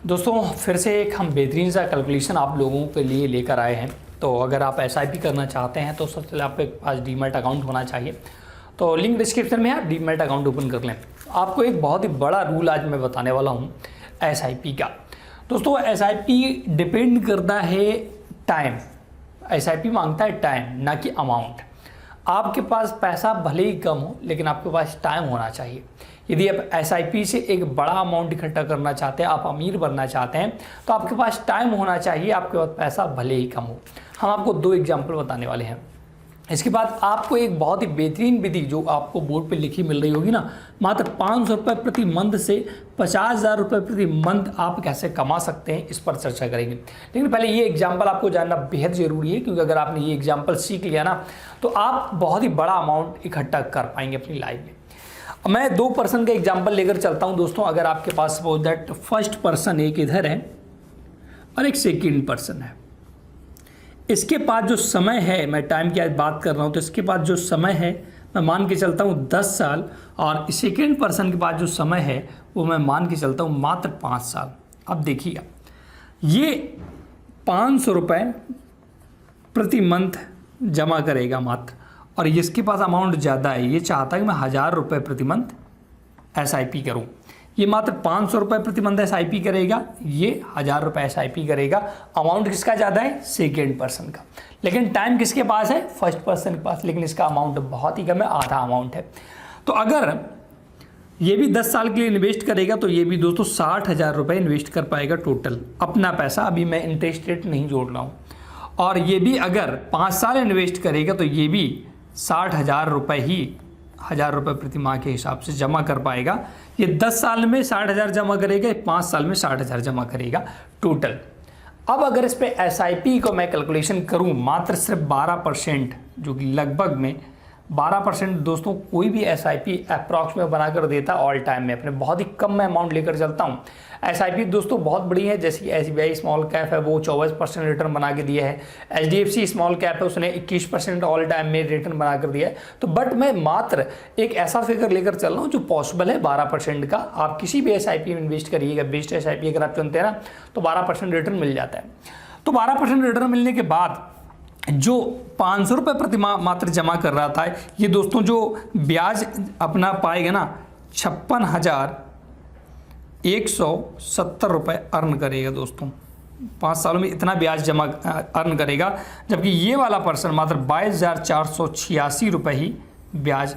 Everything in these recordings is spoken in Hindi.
दोस्तों फिर से एक हम बेहतरीन सा कैलकुलेशन आप लोगों के लिए लेकर आए हैं। तो अगर आप एसआईपी करना चाहते हैं तो सबसे पहले आपके पास डीमैट अकाउंट होना चाहिए। तो लिंक डिस्क्रिप्शन में है, आप डीमैट अकाउंट ओपन कर लें। आपको एक बहुत ही बड़ा रूल आज मैं बताने वाला हूँ एसआईपी का। दोस्तों एसआईपी डिपेंड करता है टाइम। एसआईपी मांगता है टाइम, ना कि अमाउंट। आपके पास पैसा भले ही कम हो लेकिन आपके पास टाइम होना चाहिए। यदि आप एसआईपी से एक बड़ा अमाउंट इकट्ठा करना चाहते हैं, आप अमीर बनना चाहते हैं, तो आपके पास टाइम होना चाहिए, आपके पास पैसा भले ही कम हो। हम आपको 2 एग्जाम्पल बताने वाले हैं। इसके बाद आपको एक बहुत ही बेहतरीन विधि जो आपको बोर्ड पे लिखी मिल रही होगी ना, मात्र 500 रुपये प्रति मंथ से 50,000 रुपये प्रति मंथ आप कैसे कमा सकते हैं, इस पर चर्चा करेंगे। लेकिन पहले ये एग्जाम्पल आपको जानना बेहद ज़रूरी है, क्योंकि अगर आपने ये एग्जाम्पल सीख लिया ना तो आप बहुत ही बड़ा अमाउंट इकट्ठा कर पाएंगे अपनी लाइफ में। मैं 2 पर्सन का एग्जाम्पल लेकर चलता हूँ दोस्तों। अगर आपके पास सपोज दैट फर्स्ट पर्सन एक इधर है और एक सेकेंड पर्सन है। इसके पास जो समय है, मैं टाइम की आज बात कर रहा हूँ, तो इसके पास जो समय है मैं मान के चलता हूँ 10 साल, और सेकेंड पर्सन के पास जो समय है वो मैं मान के चलता हूँ मात्र 5 साल। अब देखिएगा, ये 500 रुपये प्रति मंथ जमा करेगा मात्र, और इसके पास अमाउंट ज़्यादा है, ये चाहता है कि मैं 1000 रुपये प्रति मंथ एसआईपी करूँ। ये मात्र 500 रुपये प्रति मंथ एसआईपी करेगा, ये 1000 रुपये एसआईपी करेगा। अमाउंट किसका ज़्यादा है? सेकेंड पर्सन का। लेकिन टाइम किसके पास है? फर्स्ट पर्सन के पास, लेकिन इसका अमाउंट बहुत ही कम है, आधा अमाउंट है। तो अगर ये भी 10 साल के लिए इन्वेस्ट करेगा तो ये भी दोस्तों 60,000 रुपये इन्वेस्ट कर पाएगा टोटल अपना पैसा। अभी मैं इंटरेस्ट रेट नहीं जोड़ रहा हूँ। और ये भी अगर 5 साल इन्वेस्ट करेगा तो ये भी 60,000 रुपये ही 1000 रुपये प्रति माह के हिसाब से जमा कर पाएगा। ये 10 साल में 60,000 जमा करेगा, 5 साल में 60,000 जमा करेगा टोटल। अब अगर इस पे एसआईपी को मैं कैलकुलेशन करूं मात्र सिर्फ 12%, जो कि लगभग में 12% दोस्तों कोई भी एसआईपी अप्रॉक्स में बनाकर देता ऑल टाइम में। अपने बहुत ही कम मैं अमाउंट लेकर चलता हूँ। एसआईपी दोस्तों बहुत बड़ी है, जैसे कि एसबीआई स्मॉल कैप है वो 24% रिटर्न बना के दिया है। एचडीएफसी स्मॉल कैप है, उसने 21% ऑल टाइम में रिटर्न बना कर दिया है। तो बट मैं मात्र एक ऐसा फिगर लेकर चल रहा हूँ जो पॉसिबल है 12% का। आप किसी भी एसआईपी में इन्वेस्ट करिएगा, बेस्ट एसआईपी अगर आप चुनते हैं ना, तो 12% रिटर्न मिल जाता है। तो 12% रिटर्न मिलने के बाद जो 500 रुपये प्रति माह मात्र जमा कर रहा था, ये दोस्तों जो ब्याज अपना पाएगा ना 56,170 रुपये अर्न करेगा दोस्तों। 5 सालों में इतना ब्याज जमा अर्न करेगा, जबकि ये वाला पर्सन मात्र 22,486 रुपये ही ब्याज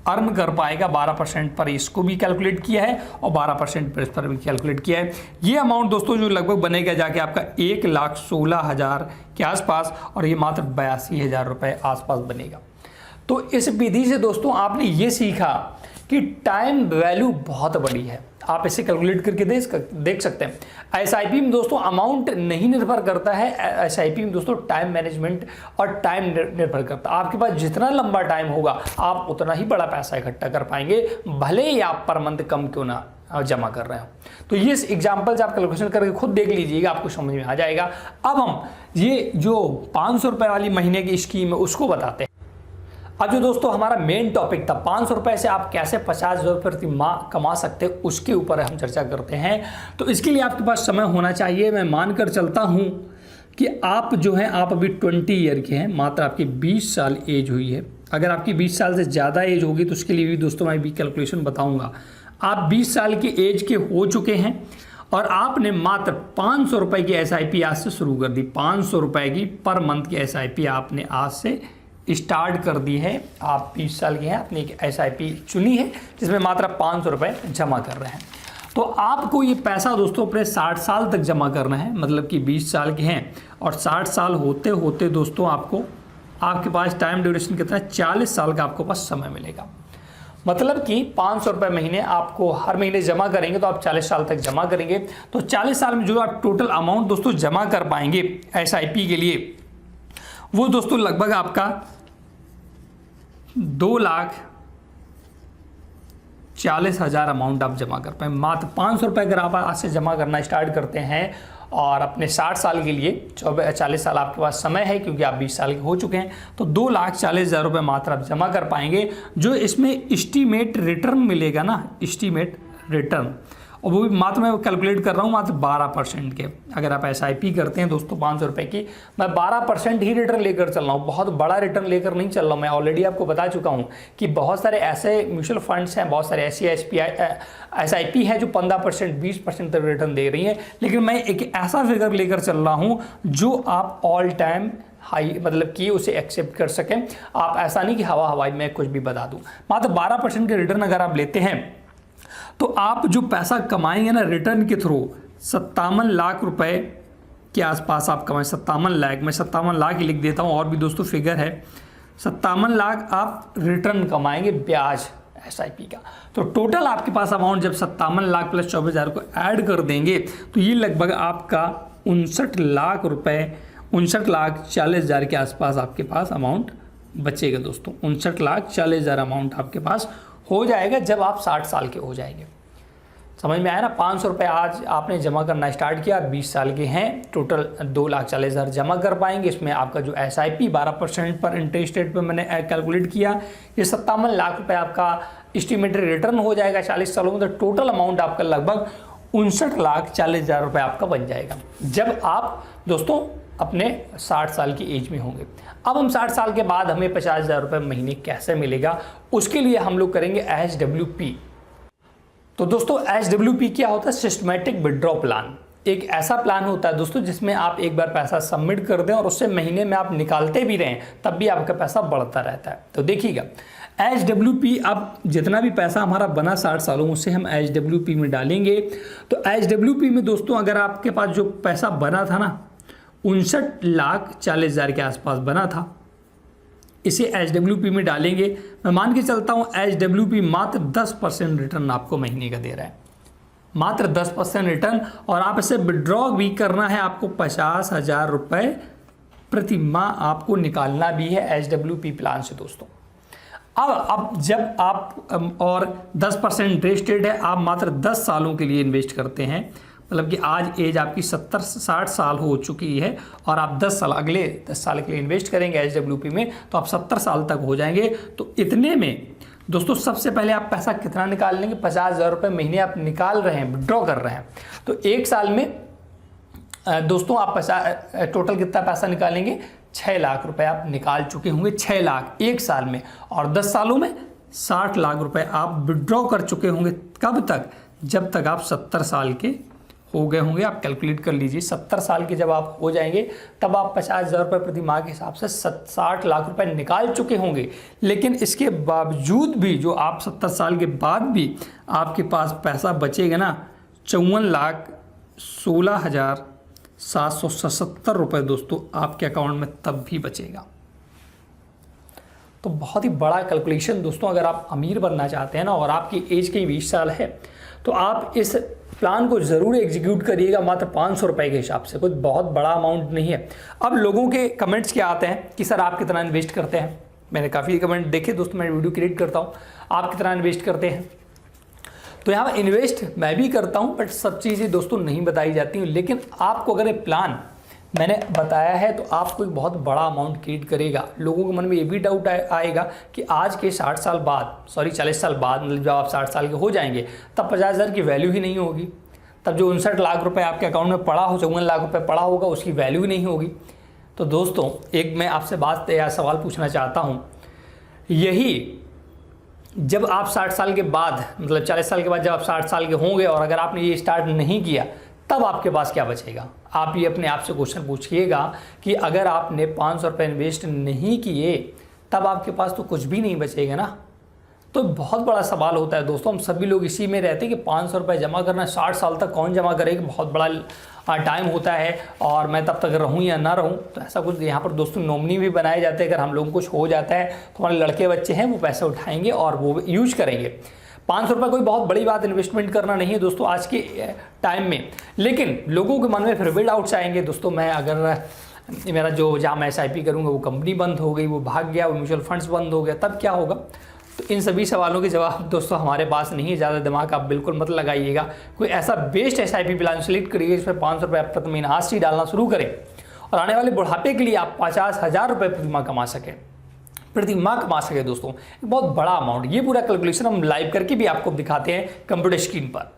अर्न कर पाएगा। 12% पर इसको भी कैलकुलेट किया है और 12% पर इस पर भी कैलकुलेट किया है। ये अमाउंट दोस्तों जो लगभग बनेगा जाके आपका 1,16,000 के आसपास, और ये मात्र 82,000 रुपये आसपास बनेगा। तो इस विधि से दोस्तों आपने ये सीखा कि टाइम वैल्यू बहुत बड़ी है। आप इसे कैलकुलेट करके देख सकते हैं। एसआईपी में दोस्तों अमाउंट नहीं निर्भर करता है, एसआईपी में दोस्तों टाइम मैनेजमेंट और टाइम निर्भर करता है। आपके पास जितना लंबा टाइम होगा आप उतना ही बड़ा पैसा इकट्ठा कर पाएंगे, भले ही आप पर मंथ कम क्यों ना जमा कर रहे हो। तो ये एग्जाम्पल आप कैलकुलेशन करके खुद देख लीजिएगा, आपको समझ में आ जाएगा। अब हम ये जो 500 रुपये वाली महीने की स्कीम है उसको बताते हैं। अब जो दोस्तों हमारा मेन टॉपिक था 500 रुपये से आप कैसे 50,000 रुपये प्रति माह कमा सकते हैं, उसके ऊपर हम चर्चा करते हैं। तो इसके लिए आपके पास समय होना चाहिए। मैं मानकर चलता हूं कि आप जो हैं, आप अभी 20 ईयर के हैं, मात्र आपकी 20 साल एज हुई है। अगर आपकी 20 साल से ज़्यादा एज होगी तो उसके लिए भी दोस्तों मैं भी कैलकुलेशन बताऊँगा। आप 20 साल की एज के हो चुके हैं और आपने मात्र 500 रुपये की एसआईपी आज से शुरू कर दी। 500 रुपये की पर मंथ की एसआईपी आपने आज से स्टार्ट कर दी है। आप 20 साल के हैं, आपने एक एसआईपी चुनी है जिसमें मात्र 500 रुपये जमा कर रहे हैं। तो आपको ये पैसा दोस्तों अपने 60 साल तक जमा करना है। मतलब कि 20 साल के हैं और 60 साल होते होते दोस्तों आपके पास टाइम ड्यूरेशन कितना है? 40 साल का आपको पास समय मिलेगा। मतलब कि 500 रुपये महीने आपको हर महीने जमा करेंगे तो आप 40 साल तक जमा करेंगे। तो 40 साल में जो आप टोटल अमाउंट दोस्तों जमा कर पाएंगे एसआईपी के लिए, वो दोस्तों लगभग आपका 2,40,000 अमाउंट आप जमा कर पाए। मात्र 500 रुपये अगर आप आज से जमा करना स्टार्ट करते हैं और अपने 60 साल के लिए 40 साल आपके पास समय है, क्योंकि आप 20 साल के हो चुके हैं, तो 2,40,000 रुपये मात्र आप जमा कर पाएंगे। जो इसमें एस्टीमेट रिटर्न मिलेगा ना, एस्टीमेट रिटर्न, और वो भी मात्र मैं कैलकुलेट कर रहा हूँ मात्र 12% के। अगर आप SIP करते हैं दोस्तों 500 रुपये की, मैं 12% ही रिटर्न लेकर चल रहा हूँ, बहुत बड़ा रिटर्न लेकर नहीं चल रहा हूँ। मैं ऑलरेडी आपको बता चुका हूँ कि बहुत सारे ऐसे म्यूचुअल फंड्स हैं, बहुत सारे ऐसी SIP है जो 15% 20% तक रिटर्न दे रही हैं, लेकिन मैं एक ऐसा फिगर लेकर चल रहा हूँ जो आप ऑल टाइम हाई मतलब कि उसे एक्सेप्ट कर सकें। आप ऐसा नहीं कि हवाई में कुछ भी बता दूं। मात्र 12% के रिटर्न अगर आप लेते हैं तो आप जो पैसा कमाएंगे ना रिटर्न के थ्रू 57 लाख रुपए के आसपास आप कमाएं। 57 लाख, मैं 57 लाख ही लिख देता हूं, और भी दोस्तों फिगर है। 57 लाख आप रिटर्न कमाएंगे ब्याज SIP का। तो टोटल आपके पास अमाउंट जब 57 लाख प्लस 24,000 को ऐड कर देंगे तो ये लगभग आपका 59 लाख रुपए, 59,40,000 के आसपास आपके पास अमाउंट बचेगा दोस्तों। 59,40,000 अमाउंट आपके पास हो जाएगा जब आप 60 साल के हो जाएंगे। समझ में आया ना। 500 रुपये आज आपने जमा करना स्टार्ट किया, 20 साल के हैं, टोटल 2,40,000 जमा कर पाएंगे। इसमें आपका जो SIP 12% पर इंटरेस्ट रेट पर मैंने कैलकुलेट किया, ये 57 लाख रुपये आपका एस्टिमेटेड रिटर्न हो जाएगा 40 सालों में। तो टोटल अमाउंट आपका लगभग 59,40,000 रुपये आपका बन जाएगा जब आप दोस्तों अपने 60 साल की एज में होंगे। अब हम 60 साल के बाद हमें 50,000 रुपये महीने कैसे मिलेगा, उसके लिए हम लोग करेंगे SWP। तो दोस्तों SWP क्या होता है? Systematic withdraw plan. एक ऐसा प्लान होता है दोस्तों जिसमें आप एक बार पैसा सबमिट कर दें और उससे महीने में आप निकालते भी रहें, तब भी आपका पैसा बढ़ता रहता है। तो देखिएगा SWP, अब जितना भी पैसा हमारा बना 60 सालों में उसे हम SWP में डालेंगे। तो SWP में दोस्तों अगर आपके पास जो पैसा बना था ना 59,40,000 के आसपास बना था, इसे SWP में डालेंगे। मैं मान के चलता हूँ SWP मात्र 10% रिटर्न आपको महीने का दे रहा है, मात्र 10% रिटर्न। और आप इसे विड्रॉ भी करना है, आपको 50,000 रुपये प्रति माह आपको निकालना भी है SWP प्लान से दोस्तों। अब जब आप और 10% इंटरेस्ट रेट है, आप मात्र 10 सालों के लिए इन्वेस्ट करते हैं, मतलब कि आज एज आपकी 60 साल हो चुकी है और आप 10 साल अगले 10 साल के लिए इन्वेस्ट करेंगे SWP में, तो आप 70 साल तक हो जाएंगे। तो इतने में दोस्तों सबसे पहले आप पैसा कितना निकाल लेंगे? 50,000 रुपये महीने आप निकाल रहे हैं, विड्रॉ कर रहे हैं। तो एक साल में दोस्तों आप टोटल कितना पैसा निकालेंगे? 6 लाख रुपए आप निकाल चुके होंगे, 6 लाख एक साल में। और 10 सालों में 60 लाख रुपए आप विड्रॉ कर चुके होंगे। कब तक? जब तक आप 70 साल के हो गए होंगे। आप कैलकुलेट कर लीजिए, 70 साल के जब आप हो जाएंगे तब आप 50,000 रुपये प्रति माह के हिसाब से 60 लाख रुपए निकाल चुके होंगे। लेकिन इसके बावजूद भी जो आप 70 साल के बाद भी आपके पास पैसा बचेगा ना 54,16,777 रुपये दोस्तों आपके अकाउंट में तब भी बचेगा। तो बहुत ही बड़ा कैलकुलेशन दोस्तों। अगर आप अमीर बनना चाहते हैं ना और आपकी एज कहीं 20 साल है तो आप इस प्लान को ज़रूर एग्जीक्यूट करिएगा मात्र 500 रुपये के हिसाब से। कुछ बहुत बड़ा अमाउंट नहीं है। अब लोगों के कमेंट्स क्या आते हैं कि सर आप कितना इन्वेस्ट करते हैं? मैंने काफ़ी कमेंट देखे दोस्तों, मैं वीडियो क्रिएट करता हूँ, आप कितना इन्वेस्ट करते हैं? तो यहाँ इन्वेस्ट मैं भी करता हूँ, बट सब चीज़ें दोस्तों नहीं बताई जाती हैं। लेकिन आपको अगर ये प्लान मैंने बताया है तो आपको एक बहुत बड़ा अमाउंट क्रिएट करेगा। लोगों के मन में ये भी डाउट आएगा कि आज के 40 साल बाद, 40 साल बाद, मतलब जब आप 60 साल के हो जाएंगे तब 50,000 की वैल्यू ही नहीं होगी। तब जो 59 लाख रुपए आपके अकाउंट में पड़ा हो, 54 लाख रुपए पड़ा होगा, उसकी वैल्यू ही नहीं होगी। तो दोस्तों एक मैं आपसे बात या सवाल पूछना चाहता हूँ, यही जब आप 60 साल के बाद, मतलब 40 साल के बाद जब आप 60 साल के होंगे और अगर आपने ये स्टार्ट नहीं किया तब आपके पास क्या बचेगा? आप ये अपने आप से क्वेश्चन पूछिएगा कि अगर आपने 500 रुपये इन्वेस्ट नहीं किए तब आपके पास तो कुछ भी नहीं बचेगा ना। तो बहुत बड़ा सवाल होता है दोस्तों। हम सभी लोग इसी में रहते हैं कि 500 रुपये जमा करना, 60 साल तक कौन जमा करेगा? बहुत बड़ा टाइम होता है और मैं तब तक रहूं या ना रहूं। तो ऐसा कुछ यहाँ पर दोस्तों नॉमिनी भी बनाए जाते हैं। अगर हम लोगों को कुछ हो जाता है तो हमारे लड़के बच्चे हैं वो पैसे उठाएंगे और वो यूज करेंगे। 500 रुपये कोई बहुत बड़ी बात इन्वेस्टमेंट करना नहीं है दोस्तों आज के टाइम में। लेकिन लोगों के मन में फिर भी डाउट्स आएंगे दोस्तों, मैं अगर मेरा जो जहाँ मैं SIP करूँगा वो कंपनी बंद हो गई, वो भाग गया, वो म्यूचुअल फंड्स बंद हो गया, तब क्या होगा? तो इन सभी सवालों के जवाब दोस्तों हमारे पास नहीं है। ज़्यादा दिमाग आप बिल्कुल मत लगाइएगा। कोई ऐसा बेस्ट SIP प्लान सेलेक्ट करिए जिसमें 500 रुपये अब तक महीना आज से डालना शुरू करें और आने वाले बुढ़ापे के लिए आप 50,000 रुपये प्रति माह कमा सकें, प्रति माह कमा सके दोस्तों। बहुत बड़ा अमाउंट। ये पूरा कैलकुलेशन हम लाइव करके भी आपको दिखाते हैं कंप्यूटर स्क्रीन पर।